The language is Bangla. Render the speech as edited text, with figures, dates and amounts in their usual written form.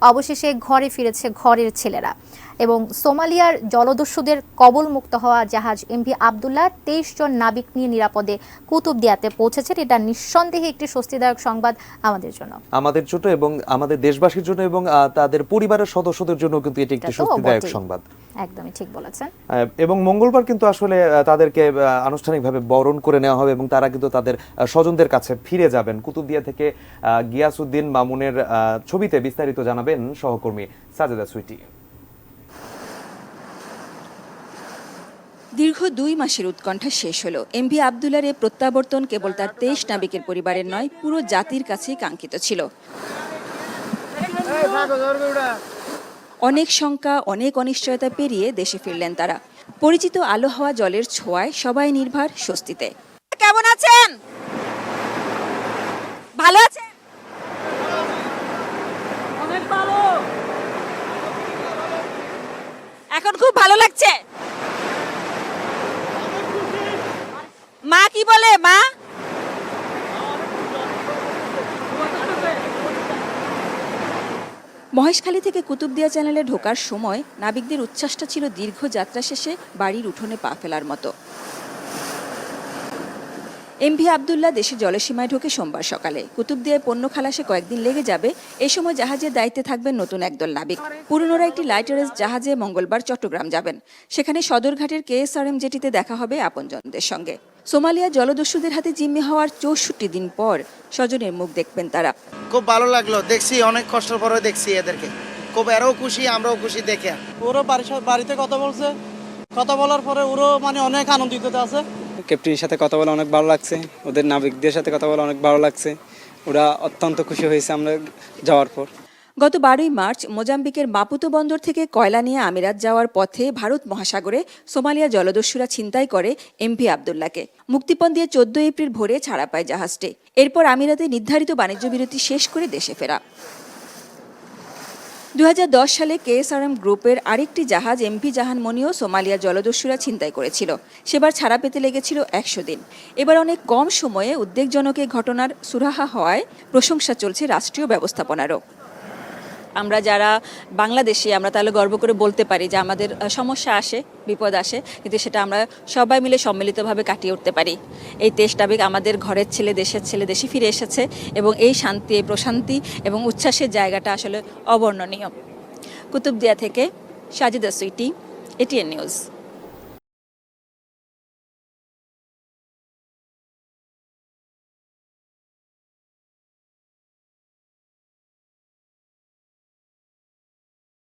অবশেষে ঘরে ফিরেছে ঘরের ছেলেরা এবং সোমালিয়ার জলদস্যুদের কবলমুক্ত হওয়া জাহাজ এমভি আবদুল্লাহ 23 জন নাবিক নিয়ে নিরাপদে কুতুবদিয়াতে পৌঁছেছে। এটা নিঃসন্দেহে একটি স্বস্তিদায়ক সংবাদ আমাদের জন্য এবং আমাদের দেশবাসীর জন্য এবং তাদের পরিবারের সদস্যদের জন্য কিন্তু এটি একটি স্বস্তিদায়ক সংবাদ। একদমই ঠিক বলেছেন। এবং মঙ্গলবার কিন্তু আসলে তাদেরকে আনুষ্ঠানিকভাবে বরণ করে নেওয়া হবে এবং তারা কিন্তু তাদের স্বজনদের কাছে ফিরে যাবেন। কুতুবদিয়া থেকে গিয়াসউদ্দিন মামুনের ছবিতে বিস্তারিত জানাবেন সহকর্মী সাজেদা সুইটি। দীর্ঘ 2 মাসের উৎকণ্ঠা শেষ হলো। এমভি আবদুল্লাহর এই প্রত্যাবর্তন কেবল তার 23 নাবিকের পরিবারের নয়, পুরো জাতির কাছেই কাঙ্ক্ষিত ছিল। অনেক শঙ্কা, অনেক অনিশ্চয়তা পেরিয়ে দেশে ফিরলেন তারা। পরিচিত আলো হাওয়া জলের ছোঁয়ায় সবাই নির্ভর স্বস্তিতে। কেমন আছেন? ভালো আছেন? অনেক ভালো। এখন খুব ভালো লাগছে। মা কি বলে? মা মহেশখালী থেকে কুতুবদিয়া চ্যানেলে ঢোকার সময় নাবিকদের উচ্ছ্বাসটা ছিল দীর্ঘ যাত্রা শেষে বাড়ির উঠোনে পা ফেলার মতো। এমভি আবদুল্লাহ দেশের জলসীমায় ঢোকে সোমবার সকালে। কুতুবদিয়ায় পণ্য খালাসে কয়েকদিন লেগে যাবে। এ সময় জাহাজের দায়িত্বে থাকবেন নতুন একদল নাবিক। পুরনোরা একটি লাইটারেস জাহাজে মঙ্গলবার চট্টগ্রাম যাবেন। সেখানে সদরঘাটের KSRM জেটিতে দেখা হবে আপনজনদের সঙ্গে। সোমালিয়া জলদস্যুদের হাতে জিম্মি হওয়ার 64 দিন পর স্বজনের মুখ দেখবেন তারা। খুব ভালো লাগলো, দেখছি অনেক কষ্টের পরে দেখছি এদেরকে। খুব এরাও খুশি, আমরাও খুশি দেখে। ওরা বাড়িতে কথা বলছে, কথা বলার পরে ওরও অনেক আনন্দিত আছে। ক্যাপ্টেনের সাথে কথা বলে অনেক ভালো লাগছে, ওদের নাবিকদের সাথে কথা বলে অনেক ভালো লাগছে। ওরা অত্যন্ত খুশি হয়েছে আমরা যাওয়ার পর। গত 12ই মার্চ মোজাম্বিকের মাপুতো বন্দর থেকে কয়লা নিয়ে আমিরাত যাওয়ার পথে ভারত মহাসাগরে সোমালিয়া জলদস্যুরা ছিনতাই করে এমভি আবদুল্লাহকে। মুক্তিপণ দিয়ে 14 এপ্রিল ভোরে ছাড়া পায় জাহাজটি। এরপর আমিরাতে নির্ধারিত বাণিজ্য বিরতি শেষ করে দেশে ফেরা। 2010 সালে KSRM গ্রুপের আরেকটি জাহাজ এমভি জাহানমণিও সোমালিয়া জলদস্যুরা ছিনতাই করেছিল। সেবার ছাড়া পেতে লেগেছিল 100 দিন। এবার অনেক কম সময়ে উদ্বেগজনক এই ঘটনার সুরাহা হওয়ায় প্রশংসা চলছে রাষ্ট্রীয় ব্যবস্থাপনারও। আমরা যারা বাংলাদেশি আমরা তাহলে গর্ব করে বলতে পারি যে আমাদের সমস্যা আসে, বিপদ আসে, কিন্তু সেটা আমরা সবাই মিলে সম্মিলিতভাবে কাটিয়ে উঠতে পারি। এই 23 নাবিক আমাদের ঘরের ছেলে, দেশের ছেলে দেশে ফিরে এসেছে এবং এই শান্তি, এই প্রশান্তি এবং উচ্ছ্বাসের জায়গাটা আসলে অবর্ণনীয়। কুতুবদিয়া থেকে সাজেদা সুইটি, ATN নিউজ।